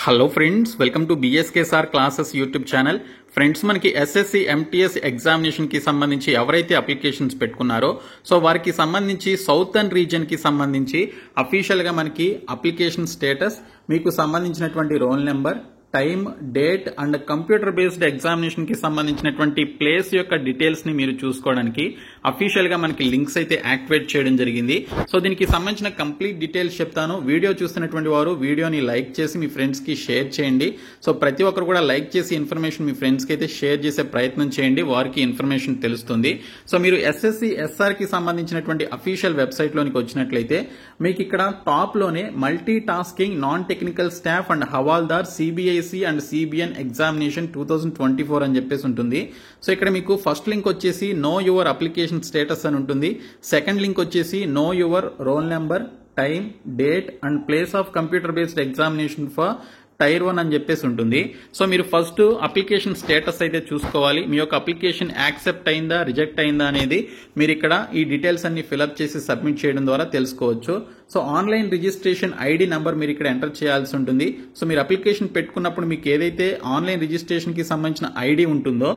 Hello friends, welcome to B S K sir classes YouTube channel. Friends, మనకి SSC MTS examination కి సంబంధించి ఎవరైతే అప్లికేషన్స్ పెట్టుకున్నారో సో వారికి సంబంధించి సౌతర్న్ రీజియన్ కి సంబంధించి అఫీషియల్ గా మనకి అప్లికేషన్ స్టేటస్, మీకు సంబంధించినటువంటి role number, time, date and computer based examination కి సంబంధించినటువంటి ప్లేస్ యొక్క డీటెయిల్స్ ని మీరు చూసుకోవడానికి అఫీషియల్ గా మనకి లింక్స్ అయితే యాక్టివేట్ చేయడం జరిగింది. సో దీనికి సంబంధించిన కంప్లీట్ డీటెయిల్స్ చెప్తాను. వీడియో చూస్తున్నటువంటి వారు వీడియోని లైక్ చేసి మీ ఫ్రెండ్స్ కి షేర్ చేయండి. సో ప్రతి ఒక్కరు కూడా లైక్ చేసి ఇన్ఫర్మేషన్ మీ ఫ్రెండ్స్ కి అయితే షేర్ చేసే ప్రయత్నం చేయండి, వారికి ఇన్ఫర్మేషన్ తెలుస్తుంది. సో మీరు ఎస్ఎస్సి ఎస్ఆర్ కి సంబంధించినటువంటి అఫీషియల్ వెబ్సైట్ లోనికి వచ్చినట్లయితే మీకు ఇక్కడ టాప్ లోనే multitasking non technical staff and Havaldar CBIC and CBN examination 2024 అని చెప్పేసి ఉంటుంది. సో ఇక్కడ మీకు ఫస్ట్ లింక్ వచ్చేసి నో యువర్ అప్లికేషన్ స్టేటస్ అని ఉంటుంది. సెకండ్ లింక్ వచ్చేసి know your roll number, time, date and place of computer based examination for tier 1 అని చెప్పేసి ఉంటుంది. సో మీరు ఫస్ట్ అప్లికేషన్ స్టేటస్ అయితే చూసుకోవాలి. మీ యొక్క అప్లికేషన్ యాక్సెప్ట్ అయిందా, రిజెక్ట్ అయిందా అనేది మీరు ఇక్కడ ఈ డీటెయిల్స్ అన్ని ఫిల్అప్ చేసి సబ్మిట్ చేయడం ద్వారా తెలుసుకోవచ్చు. So online registration ID number మీరు ఇక్కడ ఎంటర్ చేయాల్సి ఉంటుంది. సో మీరు అప్లికేషన్ పెట్టుకున్నప్పుడు మీకు ఏదైతే ఆన్లైన్ రిజిస్ట్రేషన్ కి సంబంధించిన ఐడి ఉంటుందో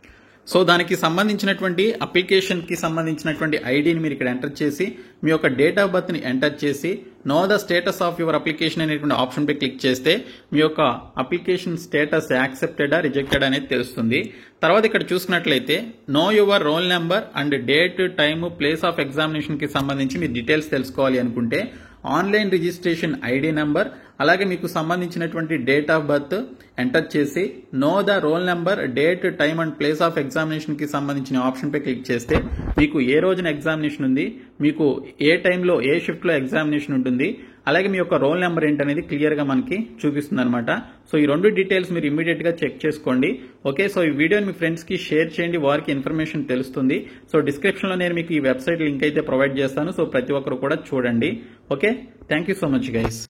సో దానికి సంబంధించినటువంటి అప్లికేషన్ కి సంబంధించినటువంటి ఐడిని మీరు ఇక్కడ ఎంటర్ చేసి మీ యొక్క డేట్ ఆఫ్ బర్త్ ని ఎంటర్ చేసి know the status of your application అనేటువంటి ఆప్షన్ పై క్లిక్ చేస్తే మీ యొక్క అప్లికేషన్ స్టేటస్ యాక్సెప్టెడా రిజెక్టెడ్ అనేది తెలుస్తుంది. తర్వాత ఇక్కడ చూసుకున్నట్లయితే know your roll number and date, time, place of examination కి సంబంధించి మీ డీటెయిల్స్ తెలుసుకోవాలి అనుకుంటే ఆన్లైన్ రిజిస్ట్రేషన్ ఐడి నంబర్ అలాగే మీకు సంబంధించినటువంటి డేట్ ఆఫ్ బర్త్ ఎంటర్ చేసి know the roll number, date, time and place of examination కి సంబంధించిన ఆప్షన్ పై క్లిక్ చేస్తే మీకు ఏ రోజున ఎగ్జామినేషన్ ఉంది, మీకు ఏ టైంలో ఏ షిఫ్ట్ లో ఎగ్జామినేషన్ ఉంటుంది, అలాగే మీ యొక్క రోల్ నెంబర్ ఏంటనేది క్లియర్ గా మనకి చూపిస్తుంది అనమాట. సో ఈ రెండు డీటెయిల్స్ మీరు ఇమీడియట్ గా చెక్ చేసుకోండి. ఓకే, సో ఈ వీడియోని మీ ఫ్రెండ్స్ కి షేర్ చేయండి, వారికి ఇన్ఫర్మేషన్ తెలుస్తుంది. సో డిస్క్రిప్షన్ లో నేను మీకు ఈ వెబ్సైట్ లింక్ అయితే ప్రొవైడ్ చేస్తాను. సో ప్రతి ఒక్కరు కూడా చూడండి. Okay, thank you so much guys.